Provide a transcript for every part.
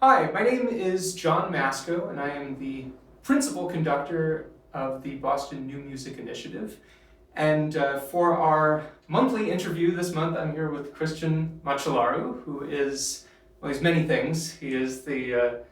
Hi, my name is John Masko, and I am the principal conductor of the Boston New Music Initiative. And for our monthly interview this month, I'm here with Cristian Măcelaru, who is, well, he's many things. He is the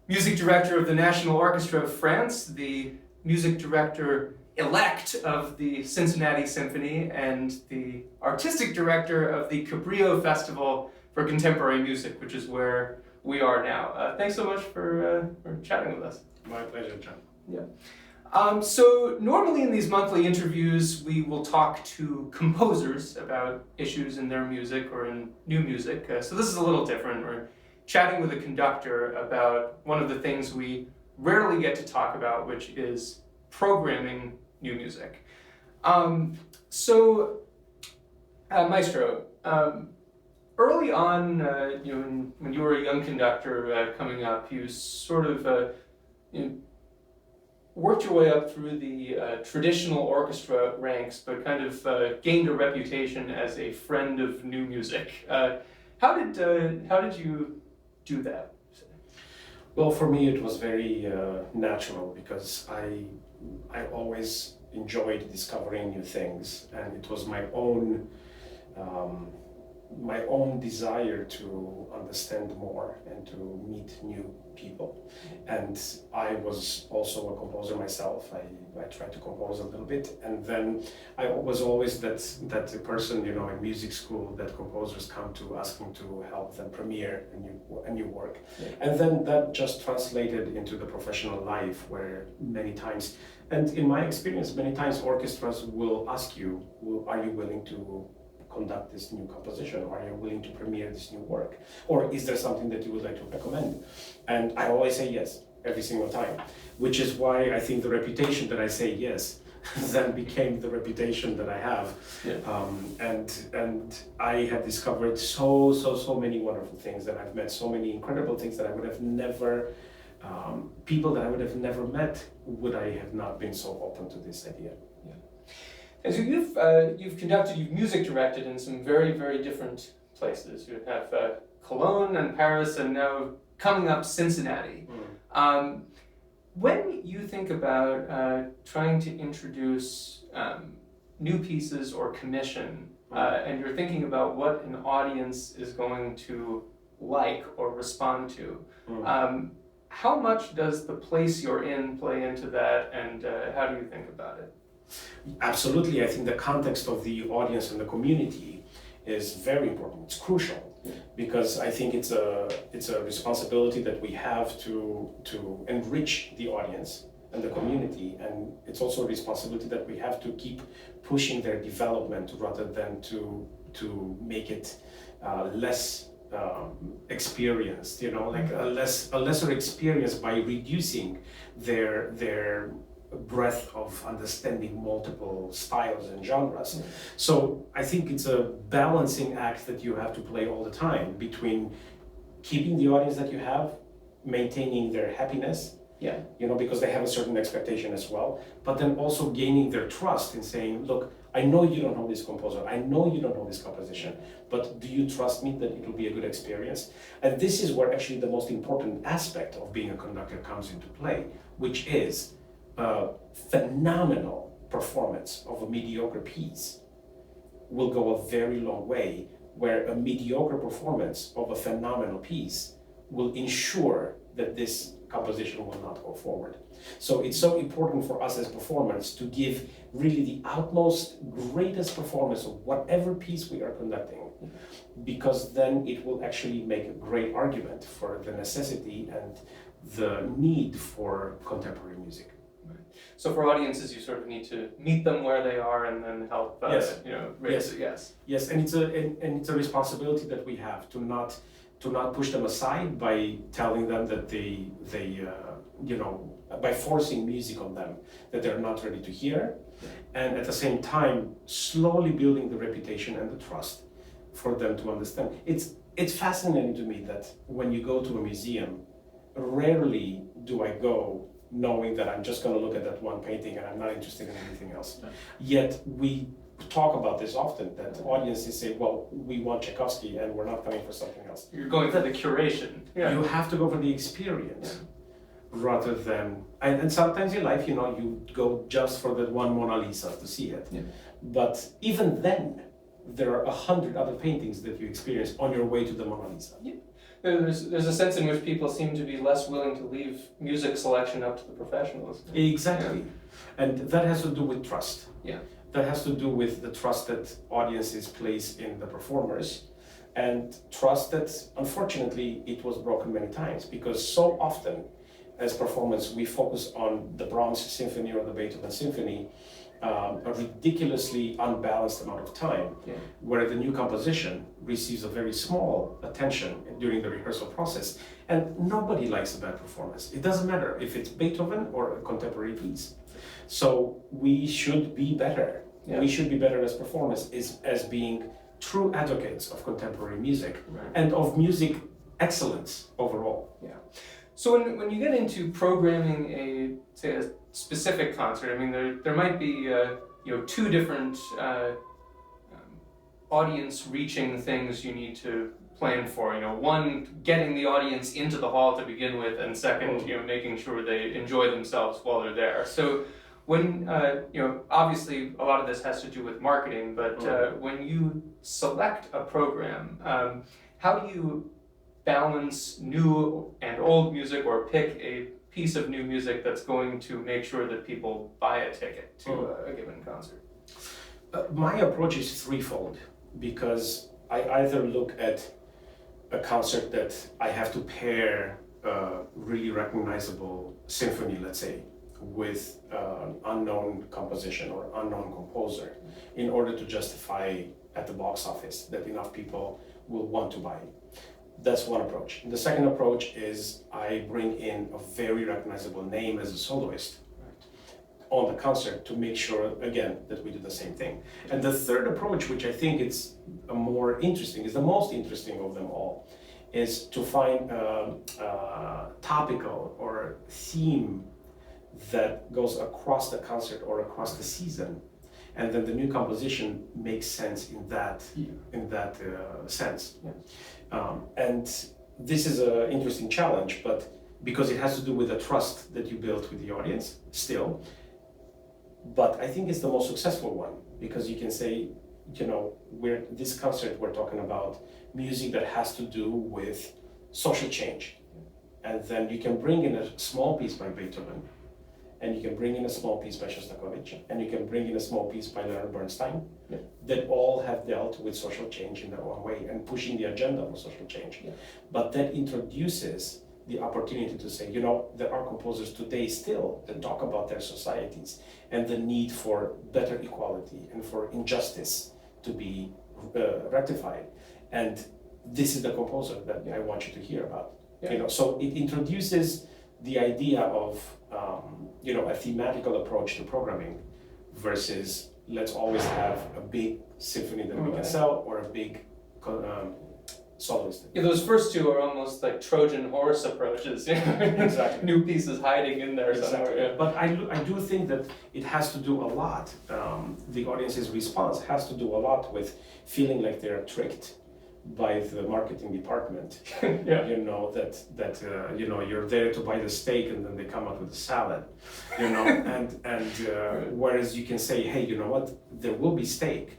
music director of the National Orchestra of France, the music director-elect of the Cincinnati Symphony, and the artistic director of the Cabrillo Festival for Contemporary Music, which is where we are now. Thanks so much for chatting with us. My pleasure, John. Yeah. So normally in these monthly interviews, we will talk to composers about issues in their music or in new music. So this is a little different. We're chatting with a conductor about one of the things we rarely get to talk about, which is programming new music. Maestro, early on, when you were a young conductor coming up, you sort of worked your way up through the traditional orchestra ranks, but kind of gained a reputation as a friend of new music. How did you do that? Well, for me, it was very natural because I always enjoyed discovering new things, and it was my own desire to understand more and to meet new people. And I was also a composer myself. I tried to compose a little bit, and then I was always that person, in music school, that composers come to asking to help them premiere a new work. Yeah. And then that just translated into the professional life, where many times, and in my experience, many times orchestras will ask you, are you willing to conduct this new composition? Or are you willing to premiere this new work? Or is there something that you would like to recommend? And I always say yes, every single time, which is why I think the reputation that I say yes then became the reputation that I have. Yeah. And I have discovered so many wonderful things, that I've met so many incredible things that I would have never, people that I would have never met would I have not been so open to this idea. Yeah. And so you've music directed in some very, very different places. You have Cologne and Paris, and now coming up Cincinnati. Mm. When you think about trying to introduce new pieces or commission, and you're thinking about what an audience is going to like or respond to, how much does the place you're in play into that, and how do you think about it? Absolutely. I think the context of the audience and the community is very important. It's crucial, because I think it's a responsibility that we have to enrich the audience and the community, and it's also a responsibility that we have to keep pushing their development rather than to make it less experienced, like a lesser experience by reducing their breadth of understanding multiple styles and genres. So I think it's a balancing act that you have to play all the time between keeping the audience that you have, maintaining their happiness, because they have a certain expectation as well, but then also gaining their trust in saying, look, I know you don't know this composer, I know you don't know this composition, but do you trust me that it will be a good experience? And this is where actually the most important aspect of being a conductor comes into play, which is a phenomenal performance of a mediocre piece will go a very long way, where a mediocre performance of a phenomenal piece will ensure that this composition will not go forward. So it's so important for us as performers to give really the utmost greatest performance of whatever piece we are conducting, because then it will actually make a great argument for the necessity and the need for contemporary music. So for audiences, you sort of need to meet them where they are and then help, raise it. Yes, and it's a responsibility that we have to not push them aside by telling them that they by forcing music on them that they're not ready to hear, and at the same time slowly building the reputation and the trust for them to understand. It's fascinating to me that when you go to a museum, rarely do I go knowing that I'm just going to look at that one painting and I'm not interested in anything else. Yet we talk about this often, that audiences say, well, we want Tchaikovsky and we're not coming for something else. You're going for the curation. Yeah. You have to go for the experience rather than, and sometimes in life, you go just for that one Mona Lisa to see it. Yeah. But even then, there are 100 other paintings that you experience on your way to the Mona Lisa. Yeah. There's a sense in which people seem to be less willing to leave music selection up to the professionals. Exactly. Yeah. And that has to do with trust. Yeah. That has to do with the trust that audiences place in the performers, and trust that, unfortunately, it was broken many times, because so often as performance we focus on the Brahms symphony or the Beethoven symphony a ridiculously unbalanced amount of time, where the new composition receives a very small attention during the rehearsal process, and nobody likes a bad performance. It doesn't matter if it's Beethoven or a contemporary piece. So we should be better. Yeah. We should be better as performers, as being true advocates of contemporary music, and of music excellence overall. Yeah. So when you get into programming a specific concert, I mean there might be two different audience reaching things you need to plan for. One, getting the audience into the hall to begin with, and second, making sure they enjoy themselves while they're there. So when obviously a lot of this has to do with marketing, but when you select a program, how do you balance new and old music, or pick a piece of new music that's going to make sure that people buy a ticket to a given concert? My approach is threefold, because I either look at a concert that I have to pair a really recognizable symphony, let's say, with an unknown composition or unknown composer, in order to justify at the box office that enough people will want to buy. That's one approach. The second approach is I bring in a very recognizable name as a soloist on the concert to make sure, again, that we do the same thing. And the third approach, which I think is the most interesting of them all, is to find a topical or theme that goes across the concert or across the season, and then the new composition makes sense in that sense. Yeah. And this is an interesting challenge, but because it has to do with the trust that you build with the audience still. But I think it's the most successful one, because you can say, this concert we're talking about music that has to do with social change, and then you can bring in a small piece by Beethoven, and you can bring in a small piece by Shostakovich, and you can bring in a small piece by Leonard Bernstein, that all have dealt with social change in their own way and pushing the agenda for social change. Yeah. But that introduces the opportunity to say, there are composers today still that talk about their societies and the need for better equality and for injustice to be rectified. And this is the composer that I want you to hear about. Yeah. So it introduces the idea of a thematical approach to programming versus let's always have a big symphony that we can sell or a big soloist. Yeah, those first two are almost like Trojan horse approaches. Exactly. New pieces hiding in there somewhere. Yeah. But I do think that it has to do a lot. The audience's response has to do a lot with feeling like they're tricked by the marketing department. Yeah. You're there to buy the steak and then they come up with a salad. Whereas you can say, hey, you know what? There will be steak,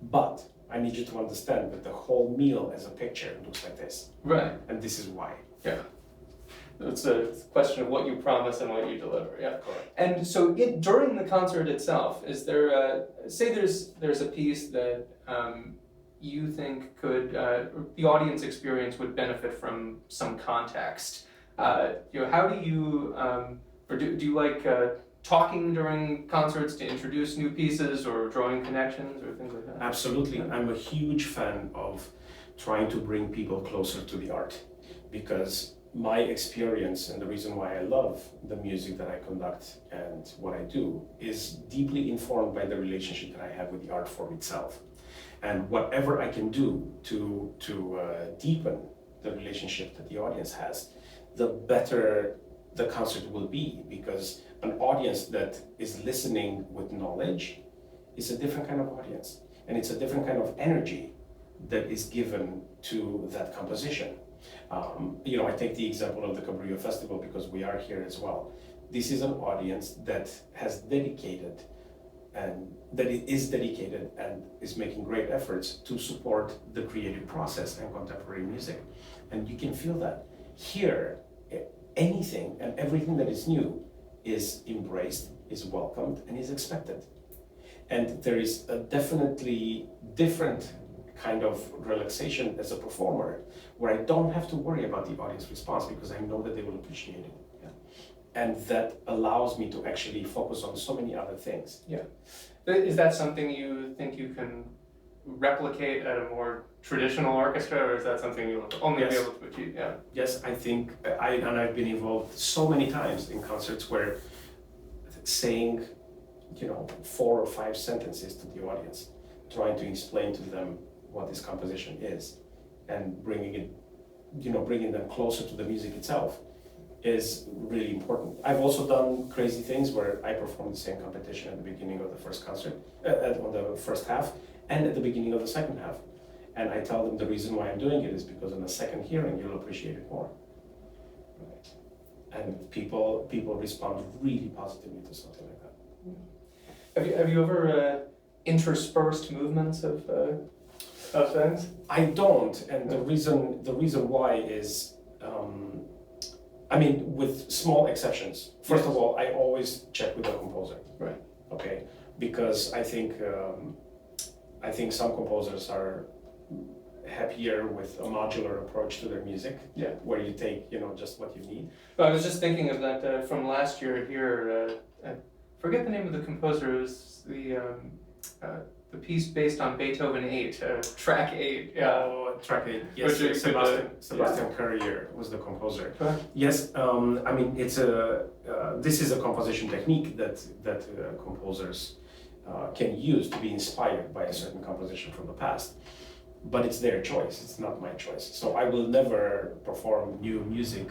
but I need you to understand that the whole meal as a picture looks like this. Right. And this is why. Yeah. It's a question of what you promise and what you deliver. Yeah. Correct. And so during the concert itself, is there say there's a piece that you think could the audience experience would benefit from some context? How do you or do you like talking during concerts to introduce new pieces or drawing connections or things like that? Absolutely. I'm a huge fan of trying to bring people closer to the art, because my experience and the reason why I love the music that I conduct and what I do is deeply informed by the relationship that I have with the art form itself. And whatever I can do to deepen the relationship that the audience has, the better the concert will be, because an audience that is listening with knowledge it's a different kind of audience, and it's a different kind of energy that is given to that composition. I take the example of the Cabrillo Festival because we are here as well. This is an audience that has dedicated and is making great efforts to support the creative process and contemporary music. And you can feel that. Here, anything and everything that is new is embraced, is welcomed, and is expected. And there is a definitely different kind of relaxation as a performer, where I don't have to worry about the audience response because I know that they will appreciate it. Yeah. And that allows me to actually focus on so many other things. Yeah. Is that something you think you can replicate at a more traditional orchestra, or is that something you'll only be able to achieve? Yeah. Yes, I think I've been involved so many times in concerts where saying, 4 or 5 sentences to the audience, trying to explain to them what this composition is, and bringing them closer to the music itself is really important. I've also done crazy things where I perform the same competition at the beginning of the first concert, on the first half, and at the beginning of the second half. And I tell them the reason why I'm doing it is because in the second hearing you'll appreciate it more. Right. And people respond really positively to something like that. Have you ever interspersed movements of things? I don't, and the reason why is, with small exceptions. First of all, I always check with the composer. Right. Okay, because I think some composers are happier with a modular approach to their music. Yeah. Where you take just what you need. Well, I was just thinking of that from last year here. I forget the name of the composer. It was the piece based on Beethoven 8, track 8. Yeah. Oh, track 8. Yes, Sebastian Courier was the composer. Yes, this is a composition technique that composers can use to be inspired by a certain composition from the past. But it's their choice, it's not my choice. So I will never perform new music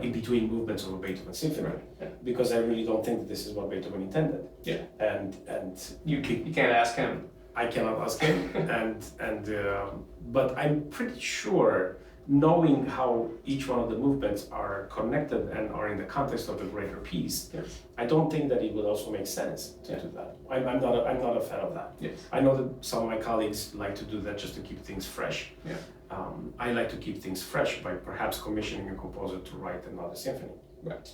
in between movements of a Beethoven symphony, because I really don't think that this is what Beethoven intended. Yeah. And you can't ask him. I cannot ask him. But I'm pretty sure, knowing how each one of the movements are connected and are in the context of a greater piece, I don't think that it would also make sense to do that. I'm not a fan of that. Yes. I know that some of my colleagues like to do that just to keep things fresh. Yeah. I like to keep things fresh by perhaps commissioning a composer to write another symphony. Right.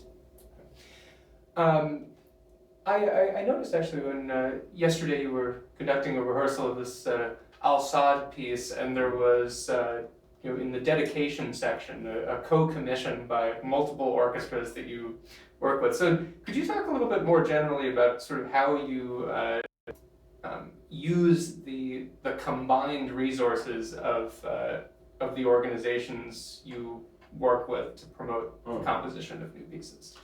I noticed actually when yesterday you were conducting a rehearsal of this Al-Sad piece, and there was in the dedication section a co-commission by multiple orchestras that you work with. So could you talk a little bit more generally about sort of how you use the combined resources of the organizations you work with to promote the composition of new pieces?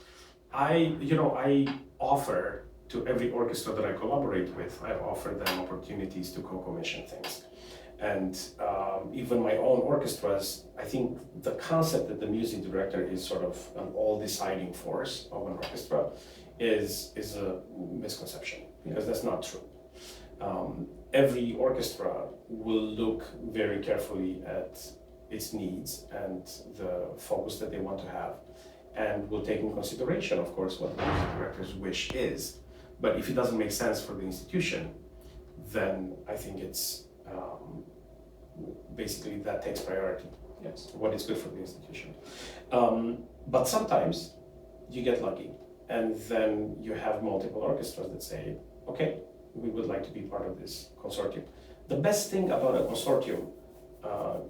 I offer to every orchestra that I collaborate with, I offer them opportunities to co-commission things. And even my own orchestras, I think the concept that the music director is sort of an all-deciding force of an orchestra is a misconception, because that's not true. Every orchestra will look very carefully at its needs and the focus that they want to have, and will take in consideration, of course, what the music director's wish is. But if it doesn't make sense for the institution, then I think it's basically that takes priority. Yes, what is good for the institution. But sometimes you get lucky, and then you have multiple orchestras that say, okay, we would like to be part of this consortium. The best thing about a consortium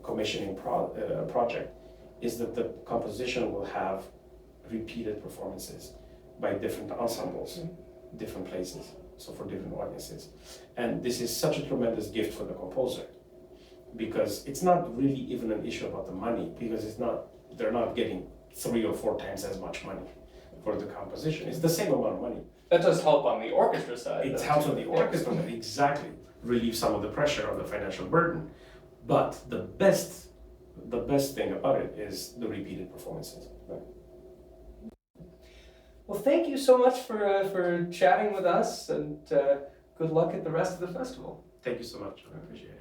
commissioning project is that the composition will have repeated performances by different ensembles, different places, so for different audiences. And this is such a tremendous gift for the composer, because it's not really even an issue about the money, because they're not getting 3 or 4 times as much money for the composition. It's the same amount of money. That does help on the orchestra side. It helps on the orchestra, exactly. Relieve some of the pressure of the financial burden. But the best thing about it is the repeated performances. Right? Well, thank you so much for chatting with us, and good luck at the rest of the festival. Thank you so much. I appreciate it.